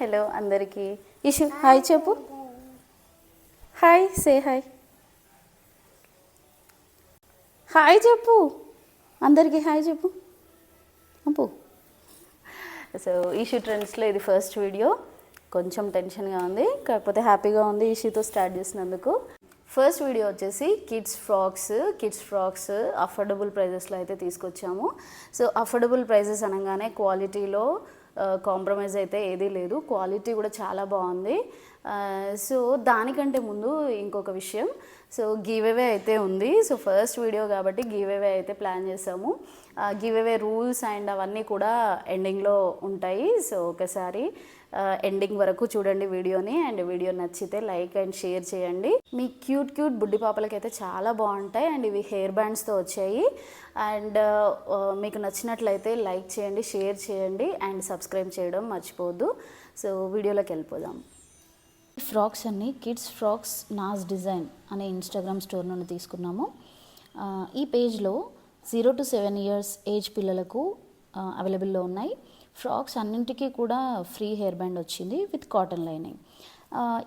Hello అందరికీ. ఇషు hi చెప్పు. Hi say hi. Hi చెప్పు అందరికీ, హాయ్ చెప్పు అప్పు. సో ఈషు ట్రెండ్స్లో ఇది ఫస్ట్ వీడియో. కొంచెం టెన్షన్గా ఉంది, కాకపోతే హ్యాపీగా ఉంది ఈషుతో స్టార్ట్ చేసినందుకు. ఫస్ట్ వీడియో వచ్చేసి కిడ్స్ ఫ్రాక్స్ అఫోర్డబుల్ ప్రైజెస్లో అయితే తీసుకొచ్చాము. సో అఫోర్డబుల్ ప్రైజెస్ అనగానే క్వాలిటీలో కాంప్రమైజ్ అయితే ఏదీ లేదు, క్వాలిటీ కూడా చాలా బాగుంది. సో దానికంటే ముందు ఇంకొక విషయం, సో గివ్ అవే అయితే ఉంది. సో ఫస్ట్ వీడియో కాబట్టి గివ్ అవే అయితే ప్లాన్ చేసాము. గివ్ అవే రూల్స్ అండ్ అవన్నీ కూడా ఎండింగ్లో ఉంటాయి. సో ఒకసారి ఎండింగ్ వరకు చూడండి వీడియోని, అండ్ వీడియో నచ్చితే లైక్ అండ్ షేర్ చేయండి. మీ క్యూట్ బుడ్డి పాపలకి అయితే చాలా బాగుంటాయి, అండ్ ఇవి హెయిర్ బ్యాండ్స్తో వచ్చాయి. అండ్ మీకు నచ్చినట్లయితే లైక్ చేయండి, షేర్ చేయండి, అండ్ సబ్స్క్రైబ్ చేయడం మర్చిపోవద్దు. సో వీడియోలోకి వెళ్ళిపోదాం. ఈ ఫ్రాక్స్ అన్నీ కిడ్స్ ఫ్రాక్స్ నాజ్ డిజైన్ అనే ఇన్స్టాగ్రామ్ స్టోర్ నుండి తీసుకున్నాము. ఈ పేజ్లో 0 to 7 years ఏజ్ పిల్లలకు అవైలబుల్లో ఉన్నాయి. ఫ్రాక్స్ అన్నింటికీ కూడా ఫ్రీ హెయిర్ బ్యాండ్ వచ్చింది విత్ కాటన్ లైనింగ్.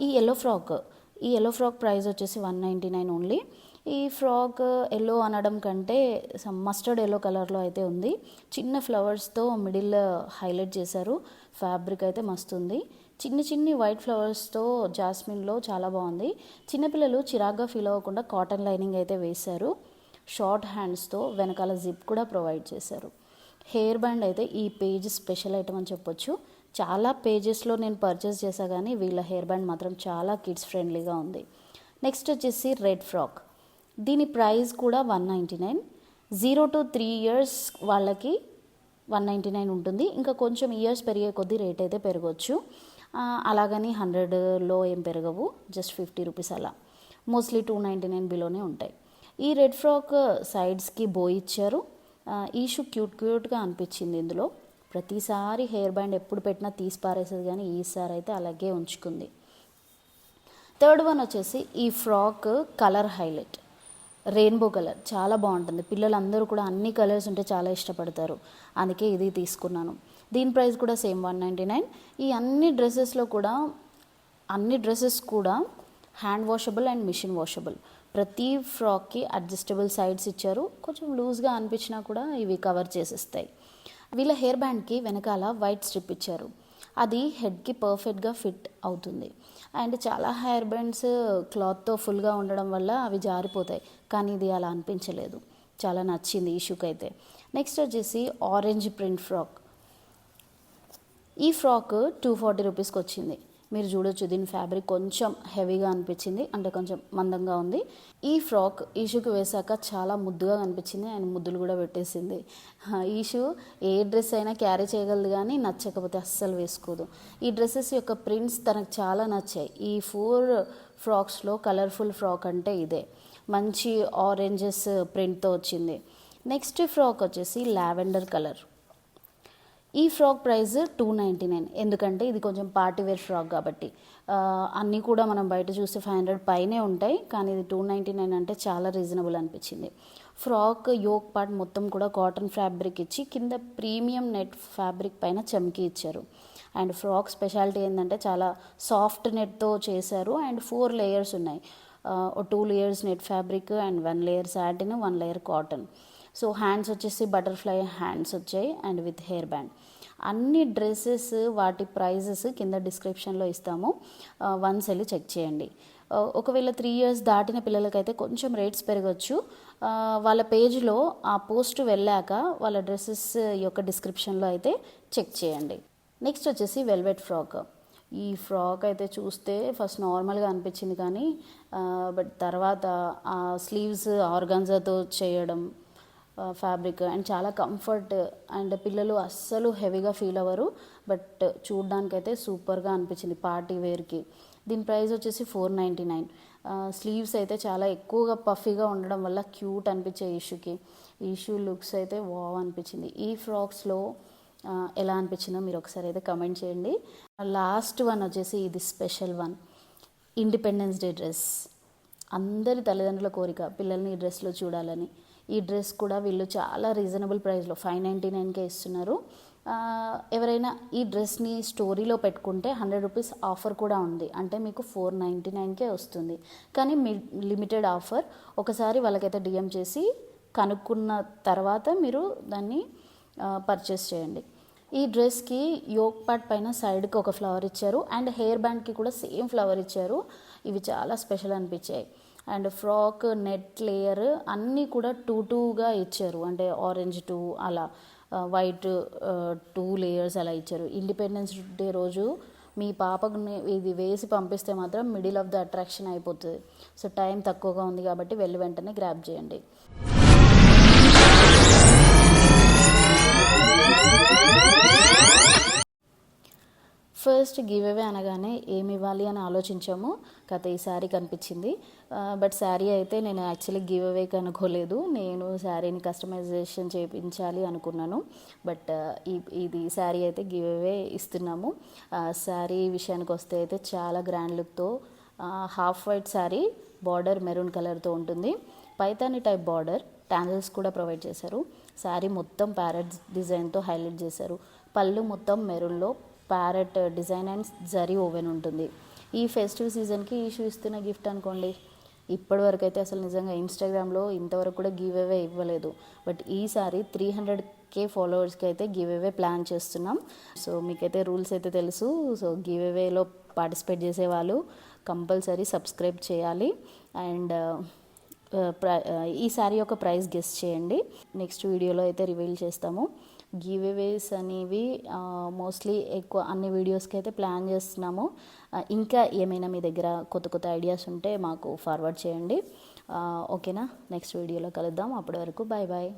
ఈ ఎల్లో ఫ్రాక్ ప్రైస్ వచ్చేసి 199 ఓన్లీ. ఈ ఫ్రాక్ ఎల్లో అనడం కంటే మస్టర్డ్ ఎల్లో కలర్లో అయితే ఉంది. చిన్న ఫ్లవర్స్తో మిడిల్ హైలైట్ చేశారు. ఫ్యాబ్రిక్ అయితే మస్తు ఉంది. చిన్ని వైట్ ఫ్లవర్స్తో జాస్మిన్లో చాలా బాగుంది. చిన్నపిల్లలు చిరాగ్గా ఫీల్ అవ్వకుండా కాటన్ లైనింగ్ అయితే వేశారు. షార్ట్ హ్యాండ్స్తో వెనకాల జిప్ కూడా ప్రొవైడ్ చేశారు. హెయిర్ బ్యాండ్ అయితే ఈ పేజ్ స్పెషల్ ఐటమ్ అని చెప్పొచ్చు. చాలా పేజెస్లో నేను పర్చేస్ చేశా, కానీ వీళ్ళ హెయిర్ బ్యాండ్ మాత్రం చాలా కిడ్స్ ఫ్రెండ్లీగా ఉంది. నెక్స్ట్ వచ్చేసి రెడ్ ఫ్రాక్. దీని ప్రైస్ కూడా 199. 0 to 3 years వాళ్ళకి 199 ఉంటుంది. ఇంకా కొంచెం ఇయర్స్ పెరిగే కొద్దీ రేట్ అయితే పెరగవచ్చు. అలాగని 100లో ఏం పెరగవు, జస్ట్ 50 రూపీస్ అలా. మోస్ట్లీ 299 బిలోనే ఉంటాయి. ఈ రెడ్ ఫ్రాక్ సైడ్స్కి బో ఇచ్చారు. ఈషు క్యూట్గా అనిపించింది ఇందులో. ప్రతిసారి హెయిర్ బ్యాండ్ ఎప్పుడు పెట్టినా తీసి పారేసేది, కానీ ఈసారి అయితే అలాగే ఉంచుకుంది. థర్డ్ వన్ వచ్చేసి ఈ frock colour highlight, rainbow colour చాలా బాగుంటుంది. పిల్లలందరూ కూడా అన్ని కలర్స్ ఉంటే చాలా ఇష్టపడతారు, అందుకే ఇది తీసుకున్నాను. దీని ప్రైస్ కూడా సేమ్ 199. ఈ అన్ని డ్రెస్సెస్ కూడా hand washable and machine washable. ప్రతి ఫ్రాక్కి అడ్జస్టబుల్ సైడ్స్ ఇచ్చారు. కొంచెం లూజ్గా అనిపించినా కూడా ఇవి కవర్ చేసేస్తాయి. వీళ్ళ హెయిర్ బ్యాండ్కి వెనకాల వైట్ స్ట్రిప్ ఇచ్చారు, అది హెడ్కి పర్ఫెక్ట్గా ఫిట్ అవుతుంది. అండ్ చాలా హెయిర్ బ్యాండ్స్ క్లాత్తో ఫుల్గా ఉండడం వల్ల అవి జారిపోతాయి, కానీ ఇది అలా అనిపించలేదు. చాలా నచ్చింది ఈ షూకి అయితే. నెక్స్ట్ వచ్చేసి ఆరెంజ్ ప్రింట్ ఫ్రాక్. ఈ ఫ్రాక్ 240 రూపీస్కి వచ్చింది. మీరు చూడొచ్చు, దీని ఫ్యాబ్రిక్ కొంచెం హెవీగా అనిపించింది, అంటే కొంచెం మందంగా ఉంది. ఈ ఫ్రాక్ ఈషుకి వేసాక చాలా ముద్దుగా కనిపించింది, అండ్ ముద్దులు కూడా పెట్టేసింది. ఈషు ఏ డ్రెస్ అయినా క్యారీ చేయగలదు, కానీ నచ్చకపోతే అస్సలు వేసుకోదు. ఈ డ్రెస్సెస్ యొక్క ప్రింట్స్ తనకు చాలా నచ్చాయి. ఈ 4 ఫ్రాక్స్లో కలర్ఫుల్ ఫ్రాక్ అంటే ఇదే. మంచి ఆరెంజెస్ ప్రింట్తో వచ్చింది. నెక్స్ట్ ఫ్రాక్ వచ్చేసి లావెండర్ కలర్. ఈ ఫ్రాక్ ప్రైస్ 299, ఎందుకంటే ఇది కొంచెం పార్టీ వేర్ ఫ్రాక్ కాబట్టి. అన్నీ కూడా మనం బయట చూస్తే 500 పైనే ఉంటాయి, కానీ ఇది 299 అంటే చాలా రీజనబుల్ అనిపించింది. ఫ్రాక్ యోక్ పార్ట్ మొత్తం కూడా కాటన్ ఫ్యాబ్రిక్ ఇచ్చి కింద ప్రీమియం నెట్ ఫ్యాబ్రిక్ పైన చమ్కీ ఇచ్చారు. అండ్ ఫ్రాక్ స్పెషాలిటీ ఏంటంటే చాలా సాఫ్ట్ నెట్తో చేశారు, అండ్ 4 లేయర్స్ ఉన్నాయి. 2 layers net fabric and 1 layer satin, 1 layer cotton. So hands వచ్చేసి బటర్ఫ్లై హ్యాండ్స్ వచ్చాయి, అండ్ విత్ హెయిర్ బ్యాండ్. అన్ని డ్రెస్సెస్ వాటి ప్రైజెస్ కింద డిస్క్రిప్షన్లో ఇస్తాము, వన్స్ వెళ్ళి చెక్ చేయండి. ఒకవేళ 3 years దాటిన పిల్లలకైతే కొంచెం రేట్స్ పెరగచ్చు. వాళ్ళ పేజ్లో ఆ పోస్ట్ వెళ్ళాక వాళ్ళ డ్రెస్సెస్ యొక్క డిస్క్రిప్షన్లో అయితే చెక్ చేయండి. నెక్స్ట్ వచ్చేసి వెల్వెట్ ఫ్రాక్. ఈ ఫ్రాక్ అయితే చూస్తే ఫస్ట్ నార్మల్గా అనిపించింది, కానీ బట్ తర్వాత ఆ స్లీవ్స్ ఆర్గాన్జాతో చేయడం ఫ్యాబ్రిక్ అండ్ చాలా కంఫర్ట్, అండ్ పిల్లలు అస్సలు హెవీగా ఫీల్ అవ్వరు. బట్ చూడ్డానికైతే సూపర్గా అనిపించింది పార్టీ వేర్కి. దీని ప్రైస్ వచ్చేసి 499. స్లీవ్స్ అయితే చాలా ఎక్కువగా పఫీగా ఉండడం వల్ల క్యూట్ అనిపించే ఈషు లుక్స్ అయితే వావ్ అనిపించింది. ఈ ఫ్రాక్స్లో ఎలా అనిపించిందో మీరు ఒకసారి అయితే కమెంట్ చేయండి. లాస్ట్ వన్ వచ్చేసి ఇది special one, independence day dress. అందరి తల్లిదండ్రుల కోరిక పిల్లల్ని ఈ డ్రెస్లో చూడాలని. ఈ డ్రెస్ కూడా వీళ్ళు చాలా రీజనబుల్ ప్రైస్లో 599కే ఇస్తున్నారు. ఎవరైనా ఈ డ్రెస్ని స్టోరీలో పెట్టుకుంటే 100 రూపీస్ ఆఫర్ కూడా ఉంది, అంటే మీకు 499కే వస్తుంది. కానీ లిమిటెడ్ ఆఫర్. ఒకసారి వాళ్ళకైతే డిఎం చేసి కనుక్కున్న తర్వాత మీరు దాన్ని పర్చేస్ చేయండి. ఈ డ్రెస్కి యోక్ పార్ట్ పైన సైడ్కి ఒక ఫ్లవర్ ఇచ్చారు అండ్ హెయిర్ బ్యాండ్కి కూడా సేమ్ ఫ్లవర్ ఇచ్చారు. ఇవి చాలా స్పెషల్ అనిపించాయి. అండ్ ఫ్రాక్ నెట్ లేయర్ అన్నీ కూడా 2గా ఇచ్చారు, అంటే ఆరెంజ్ 2 అలా, వైట్ 2 లేయర్స్ అలా ఇచ్చారు. ఇండిపెండెన్స్ డే రోజు మీ పాపకు ఇది వేసి పంపిస్తే మాత్రం మిడిల్ ఆఫ్ ద అట్రాక్షన్ అయిపోతుంది. సో టైం తక్కువగా ఉంది కాబట్టి వెళ్ళి వెంటనే గ్రాబ్ చేయండి. ఫస్ట్ గివ్ అవే అనగానే ఏమి ఇవ్వాలి అని ఆలోచించాము, కాకపోతే ఈ శారీ కనిపించింది. బట్ శారీ అయితే నేను యాక్చువల్లీ గివ్ అవే కనుక్కోలేదు, నేను శారీని కస్టమైజేషన్ చేయించాలి అనుకున్నాను. బట్ ఇది శారీ అయితే గివ్ అవే ఇస్తున్నాము. శారీ విషయానికి వస్తే అయితే చాలా గ్రాండ్ లుక్తో half white sari, border maroon కలర్తో ఉంటుంది. పైతాని టైప్ బార్డర్, టాంజల్స్ కూడా ప్రొవైడ్ చేశారు. శారీ మొత్తం ప్యారెట్ డిజైన్తో హైలైట్ చేశారు. పళ్ళు మొత్తం మెరూన్లో parrot design and zari woven ఉంటుంది. ఈ ఫెస్టివ్ సీజన్కి ఇష్యూ ఇస్తున్న గిఫ్ట్ అనుకోండి. ఇప్పటివరకు అయితే అసలు నిజంగా ఇన్స్టాగ్రామ్లో ఇంతవరకు కూడా గివ్ అవే ఇవ్వలేదు. బట్ ఈసారి 300K ఫాలోవర్స్కి అయితే గివ్ అవే ప్లాన్ చేస్తున్నాం. సో మీకైతే రూల్స్ అయితే తెలుసు. సో గివ్ అవేలో పార్టిసిపేట్ చేసేవాళ్ళు కంపల్సరీ సబ్స్క్రైబ్ చేయాలి. అండ్ ఈ శారీ యొక్క ప్రైస్ గెస్ చేయండి. నెక్స్ట్ వీడియోలో అయితే రివీల్ చేస్తాము. గివ్ అవేస్ అనేవి మోస్ట్లీ ఎక్కువ అన్ని వీడియోస్కి అయితే ప్లాన్ చేస్తున్నాము. ఇంకా ఏమైనా మీ దగ్గర కొత్త కొత్త ఐడియాస్ ఉంటే మాకు ఫార్వర్డ్ చేయండి. ఓకేనా, నెక్స్ట్ వీడియోలో కలుద్దాం. అప్పటి వరకు బాయ్ బాయ్.